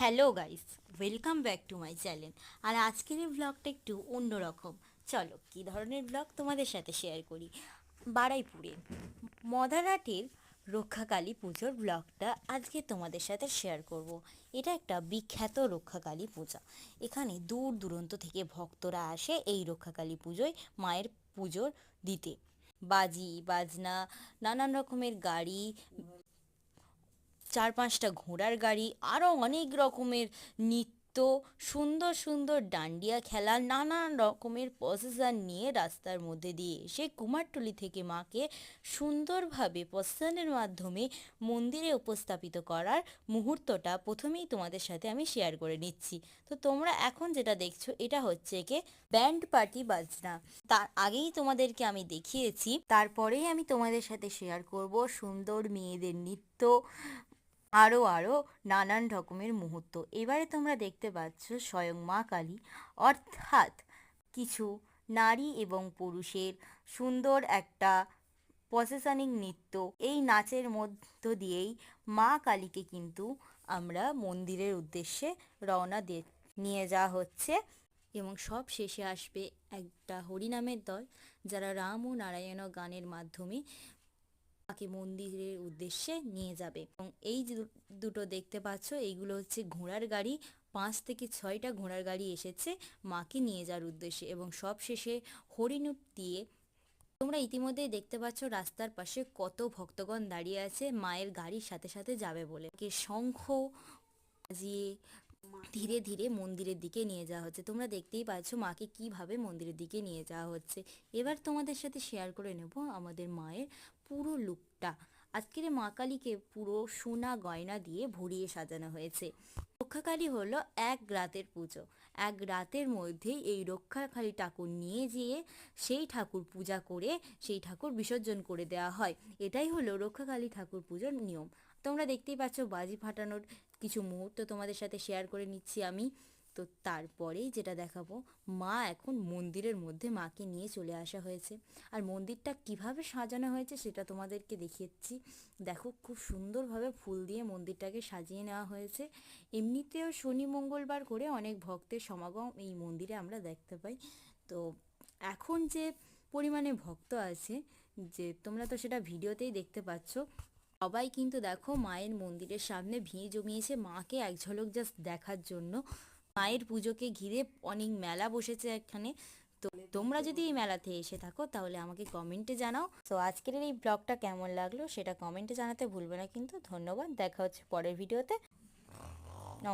Hello guys, welcome back to my channel. আর আজকের এই ব্লগটা একটু অন্যরকম। চলো কী ধরনের ব্লগ তোমাদের সাথে শেয়ার করি। বারুইপুরে মদারহাটের রক্ষাকালী পুজোর ব্লগটা আজকে তোমাদের সাথে শেয়ার করব। এটা একটা বিখ্যাত রক্ষাকালী পূজা। এখানে দূর দূরান্ত থেকে ভক্তরা আসে এই রক্ষাকালী পুজোয় মায়ের পুজো দিতে। বাজি বাজনা, নানান রকমের গাড়ি, 4-5টা ঘোড়ার গাড়ি, আরও অনেক রকমের নৃত্য, সুন্দর সুন্দর ডান্ডিয়া খেলা, নানান রকমের প্রসেসন নিয়ে রাস্তার মধ্যে দিয়ে এসে কুমারটুলি থেকে মাকে সুন্দরভাবে প্রসেসনের মাধ্যমে মন্দিরে উপস্থাপিত করার মুহূর্তটা প্রথমেই তোমাদের সাথে আমি শেয়ার করে নিচ্ছি। তো তোমরা এখন যেটা দেখছো এটা হচ্ছে কি ব্যান্ড পার্টি বাজনা। তার আগেই তোমাদেরকে আমি দেখিয়েছি, তারপরেই আমি তোমাদের সাথে শেয়ার করব সুন্দর মেয়েদের নৃত্য, আরও আরও নানান রকমের মুহূর্ত। এবারে তোমরা দেখতে পাচ্ছ স্বয়ং মা কালী, অর্থাৎ কিছু নারী এবং পুরুষের সুন্দর একটা প্রসেসনিং নৃত্য। এই নাচের মধ্য দিয়েই মা কালীকে কিন্তু আমরা মন্দিরের উদ্দেশ্যে রওনা নিয়ে যাওয়া হচ্ছে। এবং সব শেষে আসবে একটা হরিনামের দল, যারা রাম ও নারায়ণ গানের মাধ্যমে তাকে মন্দিরের উদ্দেশ্যে নিয়ে যাবে। এবং এই যে দুটো দেখতে পাচ্ছ, এইগুলো হচ্ছে ঘোড়ার গাড়ি। 5 থেকে 6টা ঘোড়ার গাড়ি এসেছে মাকে নিয়ে যাওয়ার উদ্দেশ্যে। এবং সব শেষে হরিণুট দিয়ে তোমরা ইতিমধ্যেই দেখতে পাচ্ছ রাস্তার পাশে কত ভক্তগণ দাঁড়িয়ে আছে মায়ের গাড়ির সাথে সাথে যাবে বলে। শঙ্খ বাজিয়ে ধীরে ধীরে মন্দিরের দিকে নিয়ে যাওয়া হচ্ছে। তোমরা দেখতেই পাচ্ছ মাকে কিভাবে মন্দিরের দিকে নিয়ে যাওয়া হচ্ছে। এবার তোমাদের সাথে শেয়ার করে নেব আমাদের মায়ের পুরো লুকটা। আজকের মা কালীকে পুরো সোনা গয়না দিয়ে ভরিয়ে সাজানো হয়েছে। রক্ষাকালী হলো এক রাতের পুজো। এক রাতের মধ্যেই এই রক্ষাকালী ঠাকুর নিয়ে যেয়ে সেই ঠাকুর পূজা করে সেই ঠাকুর বিসর্জন করে দেওয়া হয়। এটাই হলো রক্ষাকালী ঠাকুর পুজোর নিয়ম। তোমরা দেখতেই পাচ্ছ বাজি ফাটানোর কিছু মুহূর্ত তোমাদের সাথে শেয়ার করে নিচ্ছি আমি। তো তারপরেই যেটা দেখাবো, মা এখন মন্দিরের মধ্যে মাকে নিয়ে চলে আসা হয়েছে। আর মন্দিরটা কিভাবে সাজানো হয়েছে সেটা তোমাদেরকে দেখিয়েছি। দেখো, খুব সুন্দরভাবে ফুল দিয়ে মন্দিরটাকে সাজিয়ে নেওয়া হয়েছে। এমনিতেও শনি মঙ্গলবার করে অনেক ভক্তের সমাগম এই মন্দিরে আমরা দেখতে পাই। তো এখন যে পরিমাণে ভক্ত আছে, যে তোমরা তো সেটা ভিডিওতেই দেখতে পাচ্ছ, সবাই কিন্তু দেখো মায়ের মন্দিরের সামনে ভিড় জমিয়েছে মাকে এক ঝলক জাস্ট দেখার জন্য। মায়ের পুজোকে ঘিরে অনেক মেলা বসেছে এখানে। তো তোমরা যদি এই মেলাতে এসে থাকো তাহলে আমাকে কমেন্টে জানাও। তো আজকের এই ব্লগটা কেমন লাগলো সেটা কমেন্টে জানাতে ভুলবে না কিন্তু। ধন্যবাদ, দেখা হচ্ছে পরের ভিডিওতে।